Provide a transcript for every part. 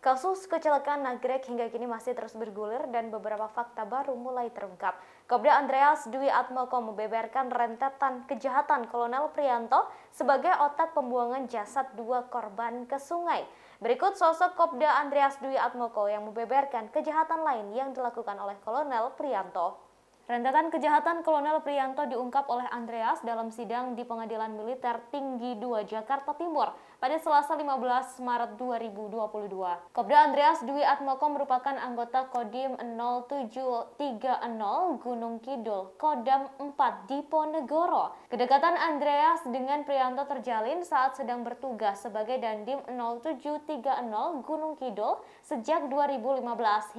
Kasus kecelakaan nagrek hingga kini masih terus bergulir dan beberapa fakta baru mulai terungkap. Kopda Andreas Dwi Atmoko membeberkan rentetan kejahatan Kolonel Priyanto sebagai otak pembuangan jasad dua korban ke sungai. Berikut sosok Kopda Andreas Dwi Atmoko yang membeberkan kejahatan lain yang dilakukan oleh Kolonel Priyanto. Rentetan kejahatan Kolonel Priyanto diungkap oleh Andreas dalam sidang di Pengadilan Militer Tinggi 2 Jakarta Timur pada Selasa 15 Maret 2022. Kopda Andreas Dwi Atmoko merupakan anggota Kodim 0730 Gunung Kidul, Kodam 4 Diponegoro. Kedekatan Andreas dengan Priyanto terjalin saat sedang bertugas sebagai Dandim 0730 Gunung Kidul sejak 2015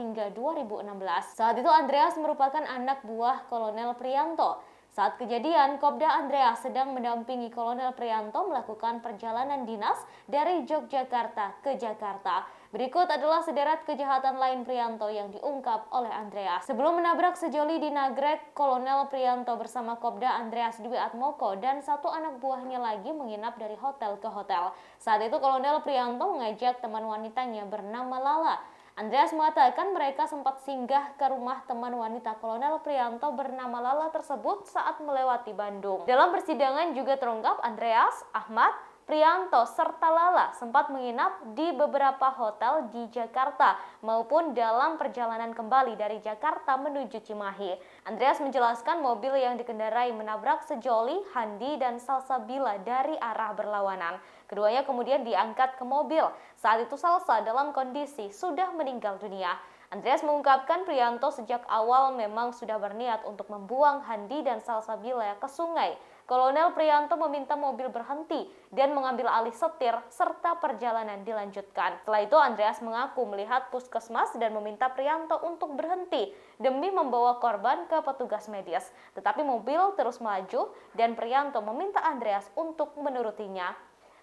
hingga 2016. Saat itu Andreas merupakan anak buah Kolonel Priyanto. Saat kejadian, Kopda Andreas sedang mendampingi Kolonel Priyanto melakukan perjalanan dinas dari Yogyakarta ke Jakarta. Berikut adalah sederet kejahatan lain Priyanto yang diungkap oleh Andreas. Sebelum menabrak sejoli di nagrek, Kolonel Priyanto bersama Kopda Andreas Dwi Atmoko dan satu anak buahnya lagi menginap dari hotel ke hotel. Saat itu Kolonel Priyanto mengajak teman wanitanya bernama Lala. Andreas mengatakan mereka sempat singgah ke rumah teman wanita Kolonel Priyanto bernama Lala tersebut saat melewati Bandung. Dalam persidangan juga terungkap Andreas, Ahmad, Priyanto serta Lala sempat menginap di beberapa hotel di Jakarta maupun dalam perjalanan kembali dari Jakarta menuju Cimahi. Andreas menjelaskan mobil yang dikendarai menabrak sejoli, Handi, dan Salsabila dari arah berlawanan. Keduanya kemudian diangkat ke mobil. Saat itu Salsa dalam kondisi sudah meninggal dunia. Andreas mengungkapkan Priyanto sejak awal memang sudah berniat untuk membuang Handi dan Salsabila ke sungai. Kolonel Priyanto meminta mobil berhenti dan mengambil alih setir serta perjalanan dilanjutkan. Setelah itu Andreas mengaku melihat puskesmas dan meminta Priyanto untuk berhenti demi membawa korban ke petugas medis. Tetapi mobil terus melaju dan Priyanto meminta Andreas untuk menurutinya.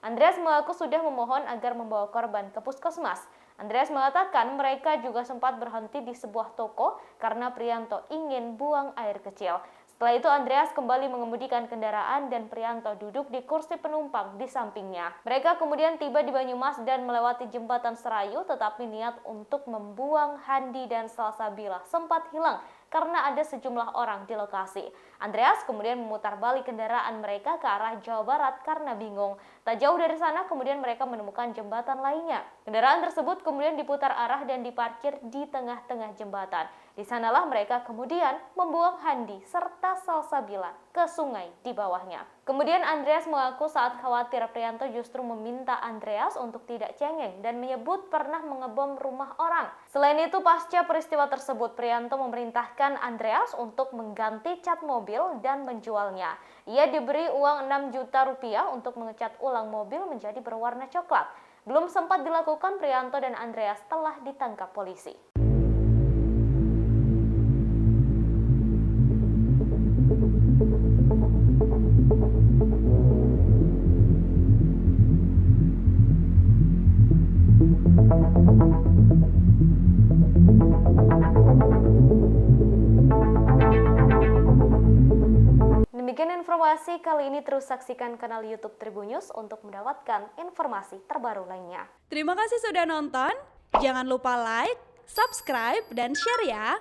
Andreas mengaku sudah memohon agar membawa korban ke puskesmas. Andreas mengatakan mereka juga sempat berhenti di sebuah toko karena Priyanto ingin buang air kecil. Setelah itu Andreas kembali mengemudikan kendaraan dan Priyanto duduk di kursi penumpang di sampingnya. Mereka kemudian tiba di Banyumas dan melewati jembatan Serayu, tetapi niat untuk membuang Handi dan Salsabila sempat hilang karena ada sejumlah orang di lokasi. Andreas kemudian memutar balik kendaraan mereka ke arah Jawa Barat karena bingung. Tak jauh dari sana kemudian mereka menemukan jembatan lainnya. Kendaraan tersebut kemudian diputar arah dan diparkir di tengah-tengah jembatan. Di sanalah mereka kemudian membuang Handi serta Salsabila ke sungai di bawahnya. Kemudian Andreas mengaku saat khawatir Priyanto justru meminta Andreas untuk tidak cengeng dan menyebut pernah mengebom rumah orang. Selain itu pasca peristiwa tersebut Priyanto memerintahkan Andreas untuk mengganti cat mobil dan menjualnya. Ia diberi uang 6 juta rupiah untuk mengecat ulang mobil menjadi berwarna coklat. Belum sempat dilakukan, Priyanto dan Andreas telah ditangkap polisi. Demikian informasi kali ini, terus saksikan kanal YouTube Tribunnews untuk mendapatkan informasi terbaru lainnya. Terima kasih sudah nonton, jangan lupa like, subscribe, dan share ya!